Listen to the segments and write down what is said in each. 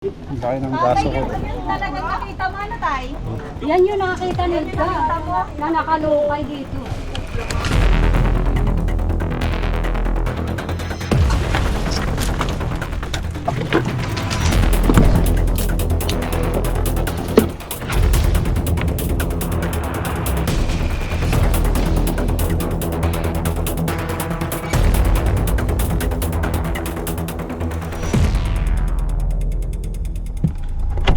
Ang laki ng braso ko. Talagang nakita mo ano tayo? Yan yung nakakita nila na nakalukay dito.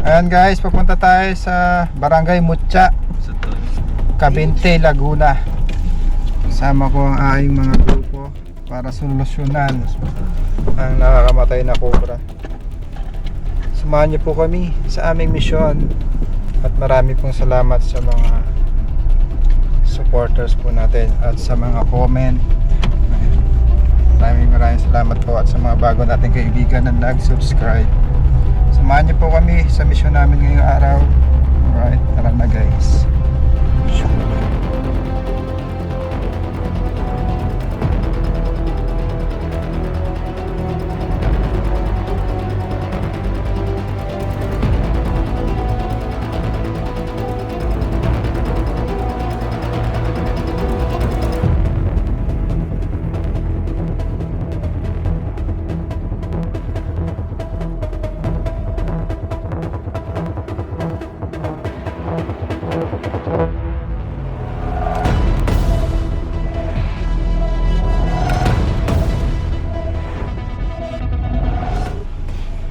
Ayan guys, papunta tayo sa Barangay Mutya, Cabinte, Laguna. Kasama ko ang aking mga grupo para solusyonan ang nakakamatay na cobra. Samahan niyo po kami sa aming misyon at marami pong salamat sa mga supporters po natin at sa mga comment. Maraming salamat po at sa mga bago nating kaibigan na nag-subscribe. Samahan niyo po kami sa misyon namin ngayong araw. Alright, tara na guys.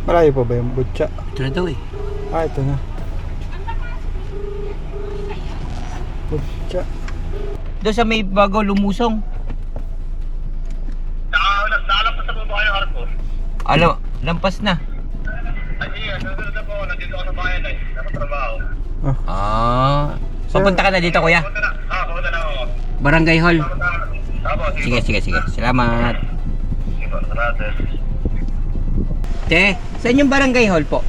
Malayo pa ba yung Butya? Ito na daw eh. Ah, ito na. Butya. Doon sa may bago lumusong. Nakalampas na po ba kayo ng hardcore? Alam, lampas na. Ay, nandito na po. Nandito ako sa bayan eh. Nakatrabaho. Papunta ka na dito kuya. Pumunta na ako. Barangay Hall. Tapos, Sige. Salamat. Sige po, salamat. Te, saan yung Barangay Hall po?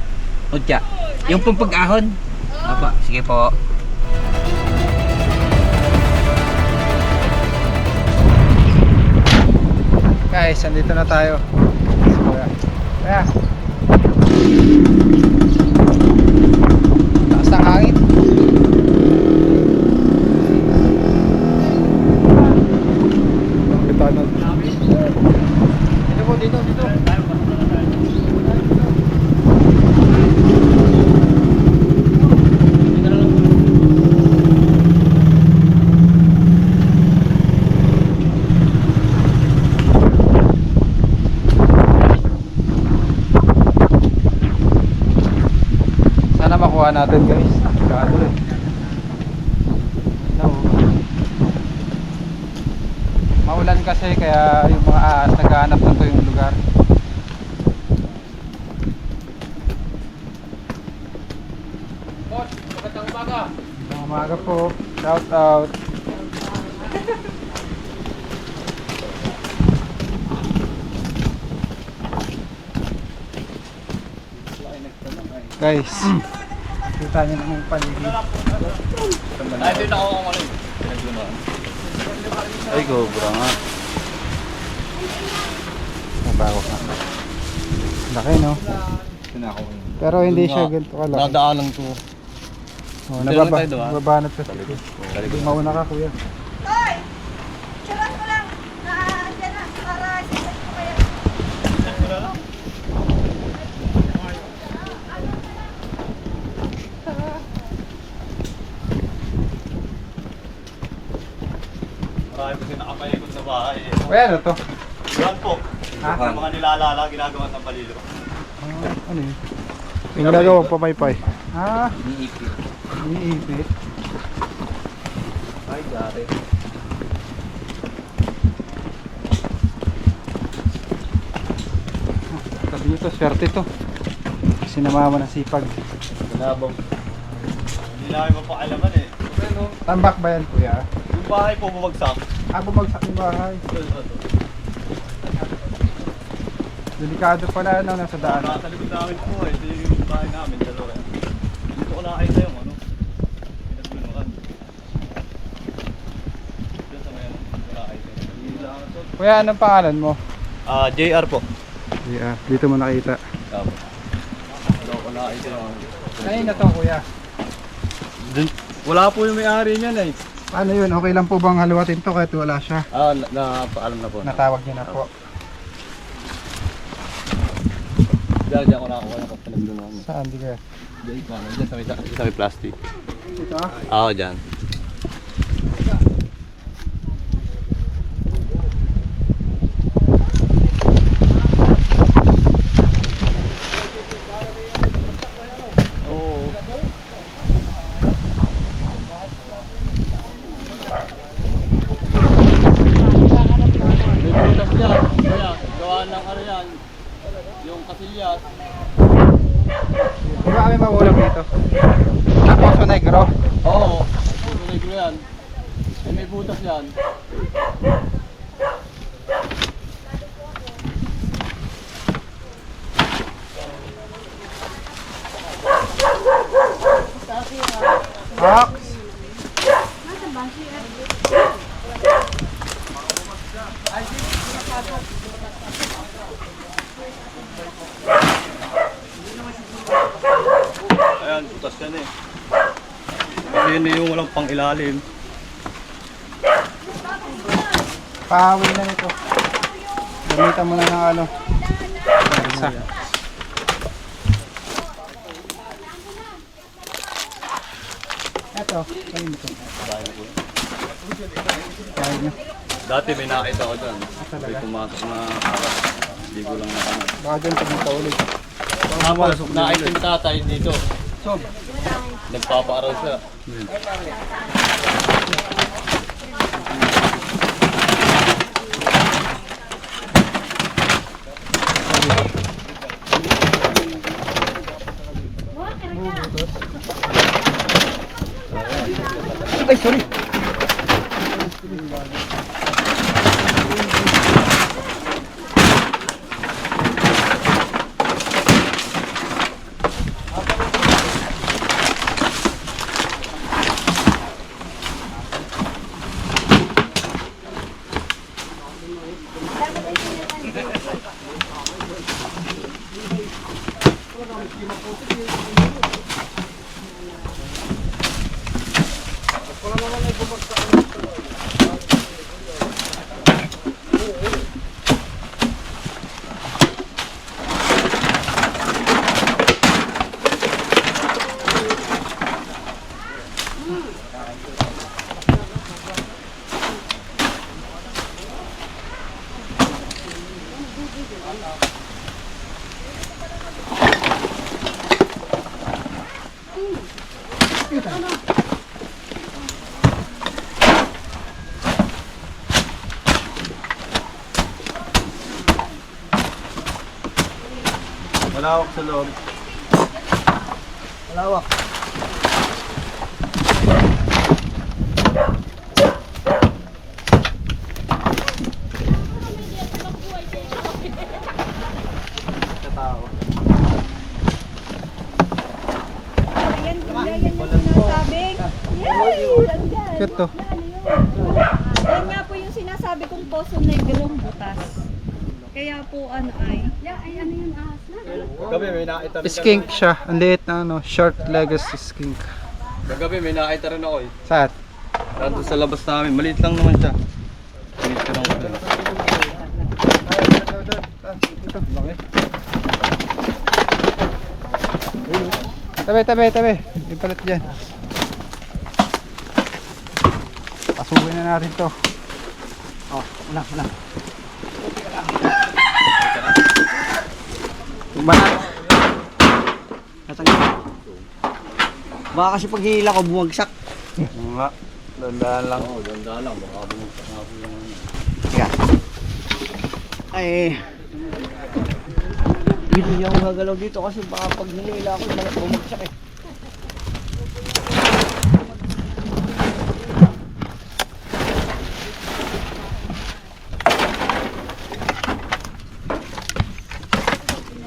Mutya. Yung pong pag-ahon? Apa, sige po. Guys, andito na tayo. Kaya. Taas ng hangin. Dito. Sana makuha natin guys. Kado eh. No. Maulan kasi kaya yung mga ahas naghahanap ng tuyong lugar. Boss, magandang umaga. Magandang umaga po. Shout out. Guys, kita niyo naman yung paligid. Ay, dito ako kung ano eh. Ay, cobra nga. Nabago ka. Laki no? Pero hindi siya ganito kalaki. Nadaanan ko. Oh, Dito lang tayo, ah. nababanat ka. Mauna ka kuya. Hoy! Charot ko lang. Diyan na. Para sisay ko kayo. Marami kasi nakapaikot sa bahay eh. Kuya, ano to? Yan po. Ha? Yung mga nilalala, ginagawa sa palilo. Ano yun? Yung ginagawa papaypay. Ah, Iniipit. iniipit. Ay, gari. Sabi nyo to, swerte to. Kasi namama ng sipag. Ganabong. Hindi namin mapakalaman eh. Tambak ba yan kuya? Yung bahay po bumagsak. Ah, bumagsak yung bahay. Delikado pala no, nasa daan. Nasa likod namin po eh. Ito yung bahay namin. Dalawa. Dito ko nakakita yung ano. Pinagbinukan. Dito sa may ano. Nakakita. Kuya, anong pangalan mo? JR po. Yeah, dito mo nakita. Tama. Hello. nakita yung... Ay, na to kuya. Wala po yung may-ari niyan eh. Paano yun? Okay lang po bang haluatin to kahit wala siya? Napaalam na po. Natawag niyo na po. Diyan ko nakakuha ng kapalag doon ako. Saan? Di kaya? Diyan sa may plastic. Ito? Oo, dyan. Oo. May butas dyan. Kaya, gawa ng ano yan. Yung kasilyas. Di ba kami mahulog dito? Poso Negro. Oo. Ito negro yan. May butas yan. Ox! Ayan, butas yan eh. Kasi yun yung walang pang ilalim. Pahawin na nito. Gamitan mo na ng ano. Isa. Eto, kayo nito. Kaya nyo. Dati may nakita ko dyan. talaga? May pumasok na aras. Hindi ko lang nakanap. Baka dyan pumunta ulit. Tapos, nakita yung tatay dito. Nagpapaaraw siya. Ay, sorry. Malawak sa loob. Malawak. Ayan, yan yung sinasabing. Yay! Andyan. Cute to. Yan nga po yung sinasabi kong Poso Negrong butas. Kaya po ano ay. Ano yun, ahas na? Kagabi may nakita rin. Skink siya. Ang liit na ano, short legged skink. Kagabi may nakita rin ako eh. Saan? Nandun sa labas namin. Maliit lang naman siya. Maliit ka lang ko dun. Ito, laki. Tabi. Yung palit dyan. Pasukin na natin to. Oh, wala. Banat. Natanggal. Baka kasi pag hila ko bumagsak. Nga. Dandaan lang. Oo, ganda lang. Baka bumagsak nga po yung ano. Teka. Ay. Hindi ako gagalaw dito kasi baka pag hinila ako bumagsak eh.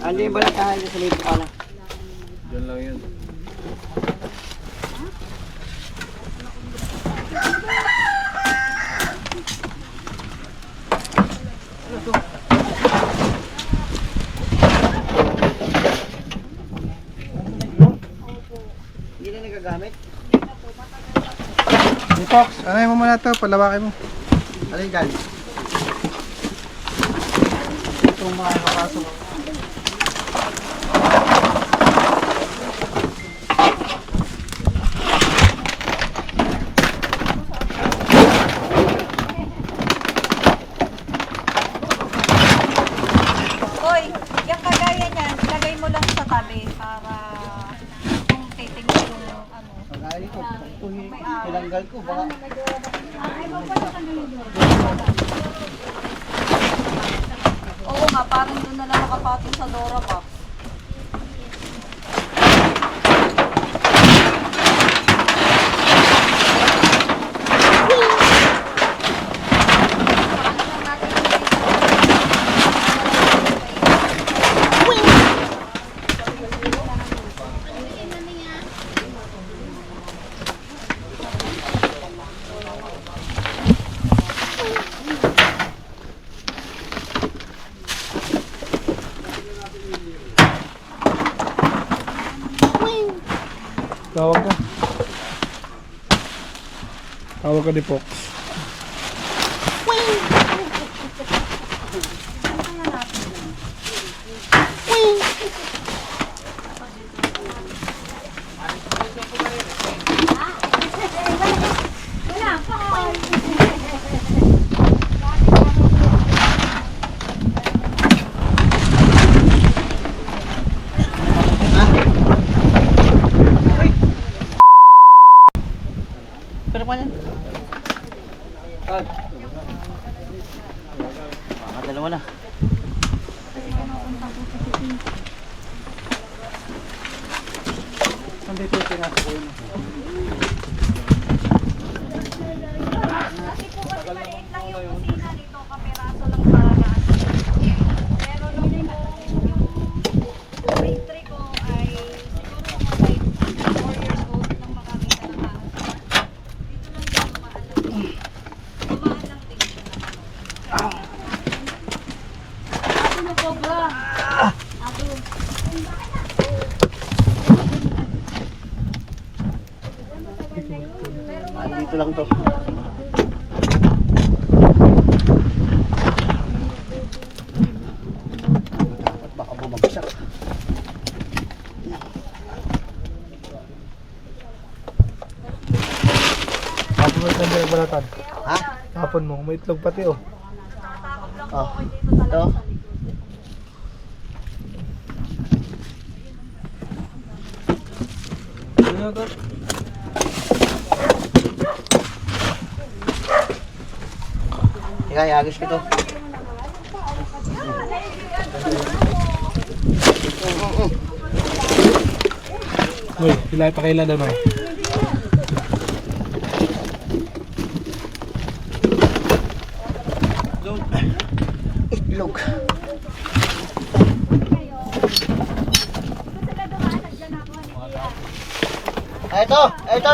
Ano yung balatahan sa libo ka na? Diyan lang yun. Hindi na nagagamit. Fox, ano mo muna to? Palawakin mo. Alin dyan? Itong mga nakapasok. Hoy, yung kagaya niyan, ilagay mo lang sa tabi para kung titingnan yung ano. Pag-aali ko, pinanggal ko. Baka Oo nga, parang doon na lang nakapatong sa Dora box. Tawag ka. Tawag ka ni Fox. pero pa yan. Dalawa na. Nandito yung pinasa ko yun. Kasi po kasi maliit lang yung kusina nito, kapiraso lang talaga. Pero nung yung pastry ko ay siguro mga 4 years old nang makakita ng house. Dito lang siya dumaan lang. Dumaan lang din siya. Ano po ba? Ako. Dito lang to. Baka bumagsak. Tapon mo yung may balatan. Ha? Tapon mo, may itlog pati oh. Nakatakot lang po Oh. ako dito talaga Ito. sa likod. Ika, iagis ko to. Uy, hilay pa kailan ano? Itlog.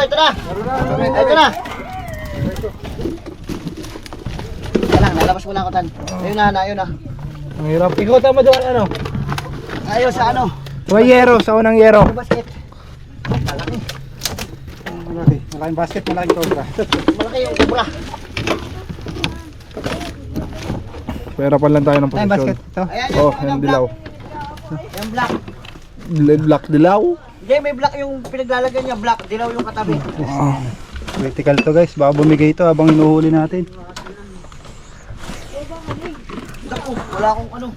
Ito na. Ito na. Lang, nalabas mo na ako tan. Ayun na. Ang hirap. Ikaw tama doon ano? Ayun sa ano? May yero, sa unang yero. Basket. Malaki. Malaki. Malaking basket, malaking cobra. Malaki yung kubra. Pera pa lang tayo ng Ay, posisyon. basket. Ito. Ayan, Oh, yung dilaw. Yung black. Black dilaw. Hindi, may black yung pinaglalagyan niya. Black. Dilaw yung katabi. Critical to guys, baka bumigay ito habang inuhuli natin. Naku, wala akong ano.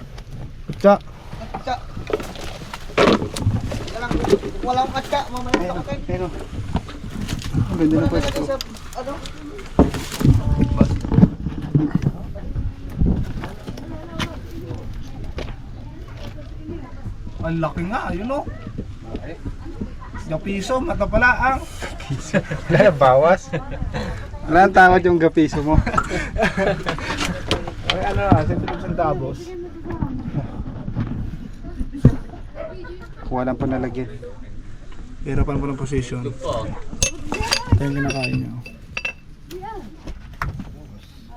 Kutsa. Katsa. Wala akong katsa. Mamaya sa katin. Pero, ang ganda na Wala pwesto. natin sa ano. Ang laki nga, yun o. Gapiso, mata pala ang. Wala, bawas. Wala ang tawad yung gapiso mo. Ay, ano na, St. Davos. Kuha lang pa nalagyan. Hirapan pa ng position. Ito yung kinakain niya.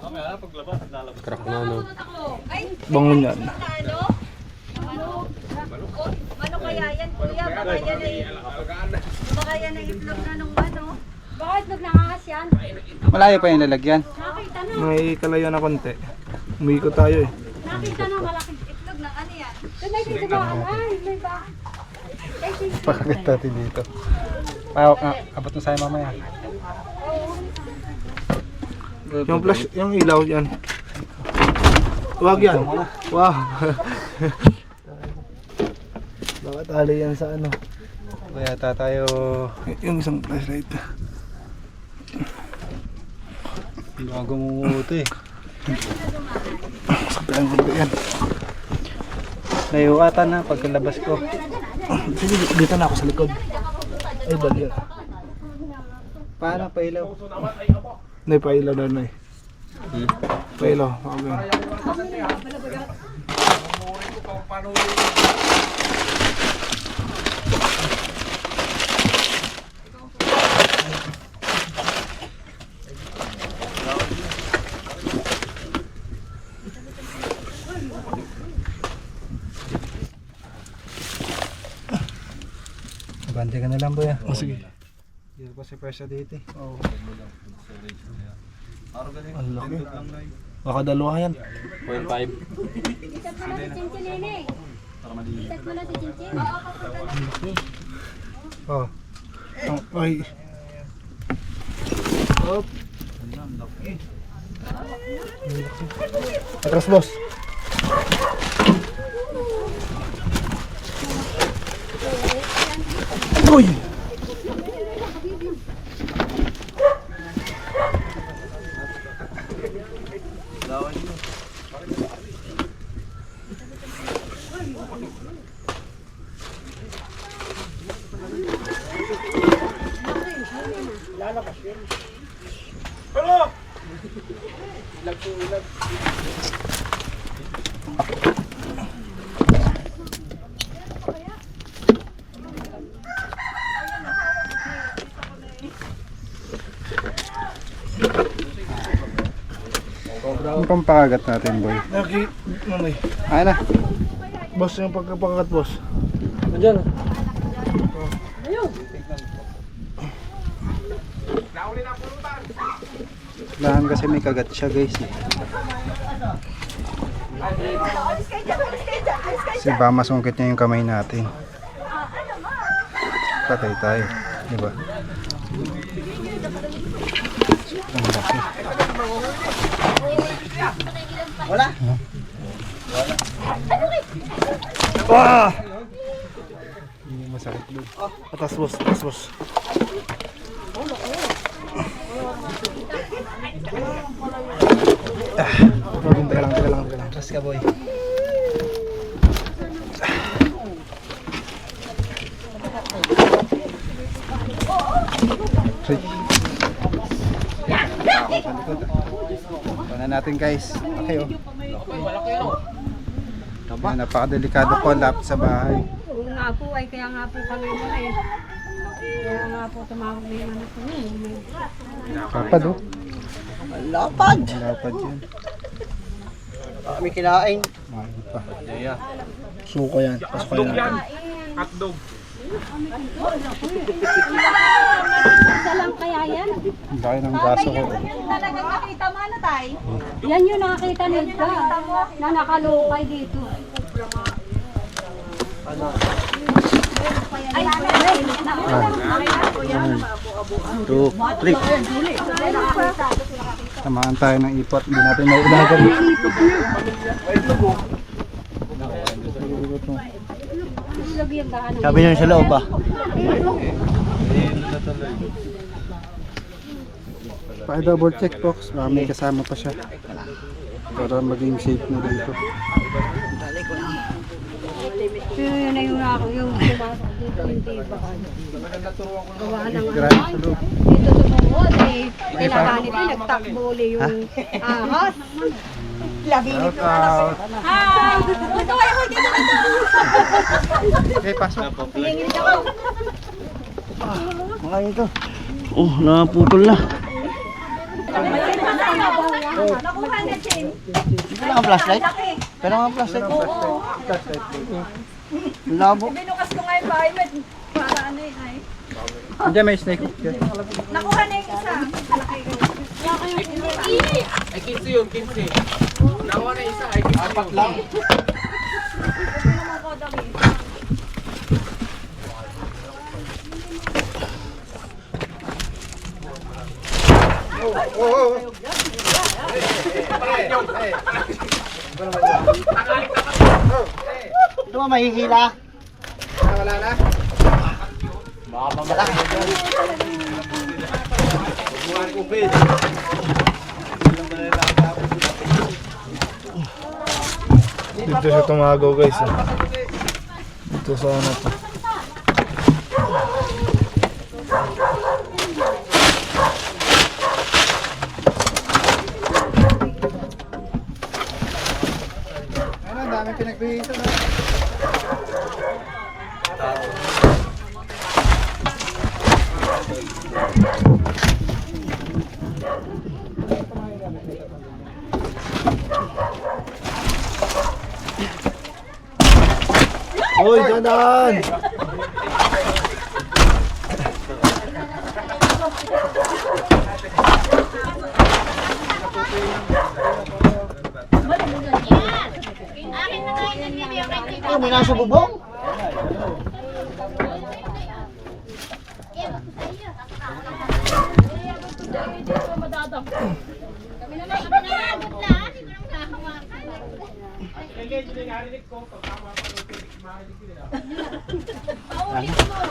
Mamaya, paglabas, lalabas. Crack na, no? Bangon yan. Ano? Manok kaya yan, kuya? Baka yan ay itlog na nung ano. Baka itlog ng ahas yan. Malayo pa yung lalagyan. Nakita na. May kalayo na konti. Umikot tayo eh. Nakita na malaki. Itlog ng ano yan? Doon ay dito ba? Ay, may ba? Ay, dito. Pakagat natin dito. Abot na sa'yo mamaya. Yung flash, yung ilaw yan. Huwag yan. Wow. Baka tali yan sa ano. Kaya tayo yung isang flashlight. Bago mumuti. Sabihan ko ba yan? Naiuatan na pagkalabas ko. Sige, dito na ako sa likod. Ay, bali yan. Paano pailaw? Nay, pailaw na nay. Pailaw, okay. Bante ka na lang boy. Oh, sige. Dito ko si Persa dito eh. Oo. Ang laki. Baka dalawa yan. 0.5. Itat mo na si Chinchin, Nene. Itat mo na si Chinchin. Oh. Ay. Hop. Atras boss. Uy. Ang pampakagat natin boy. Mamay. Ay na. Boss yung pagkapakagat boss. Nandiyan. Lahan kasi may kagat siya guys. Kasi ba masungkit niya yung kamay natin. Patay tayo. Diba? Ang laki. Wala. Ah! Hindi masakit doon. Atas boss, atas boss. Teka lang. Atras ka boy. Ito natin guys. Okay oh. Yan, napakadelikado po lapit sa bahay. Oo nga po, ay kaya nga po kami muna eh. Kaya nga po tumawag na yung ano po. Kapad oh. Lapad. Lapad yan. Kami kinain. Mahal pa. Suko yan. Pasok yan. Isa lang kaya yan? Ang laki ng braso ko. Yan talagang nakita mo ano tayo? Yan yung nakakita ni Edgar na nakalukay dito. Ay, Two, three. Tamaan tayo ng ipot. Hindi natin mauulagan. Sabi niyo sa loob ba? Pa-double check box. Baka may kasama pa siya. Para maging safe na dito. Pero yun na yung ako, yung pumasok dito, hindi ba kaya? Gawa ng Grabe sa loob. dito tumuhod eh. Kailangan nito, nagtakbo ulit yung ahas. Shout out. Hi! Ito kayo ko dito. Okay, pasok. Mga ito. Oh, naputol na. Nakuha na, Chen. Wala kang flashlight? Pero nga flashlight. Oo. Labo. Binukas ko bahay mo. Para ano yun ay. Andiyan may snake. Nakuha na yung isa. Ay, 15 yun, 15. Nakuha na isa, ay 15. Apat lang. Ito ba mahihila? Wala na. Baka pamalaki. Dito siya tumagaw guys. Dito sa ano to. Ano, dami pinagbihisan na. Hoy, dadan! Oh, may nasa bubong.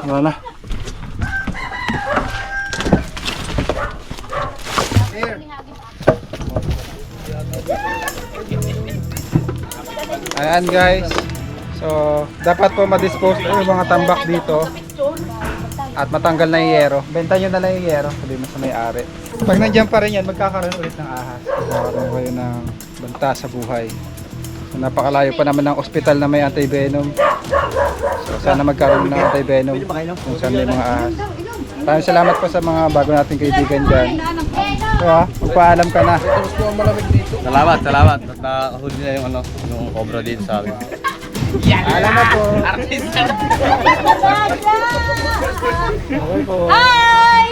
Wala na. Ayan guys. So, dapat po ma-dispose yung mga tambak dito. At matanggal na yung yero. Benta nyo na lang yung yero. Sabi mo sa may-ari. Pag nandiyan pa rin yan, magkakaroon ulit ng ahas. Magkakaroon kayo ng banta sa buhay. So, napakalayo pa naman ng ospital na may anti-venom. So, sana magkaroon ng anti-venom kung saan may mga ahas. Maraming salamat po sa mga bago nating kaibigan dyan. So, magpaalam ka na. Salamat. At nakahuli na yung ano, yung cobra dito sa amin. Alam na po. Hi!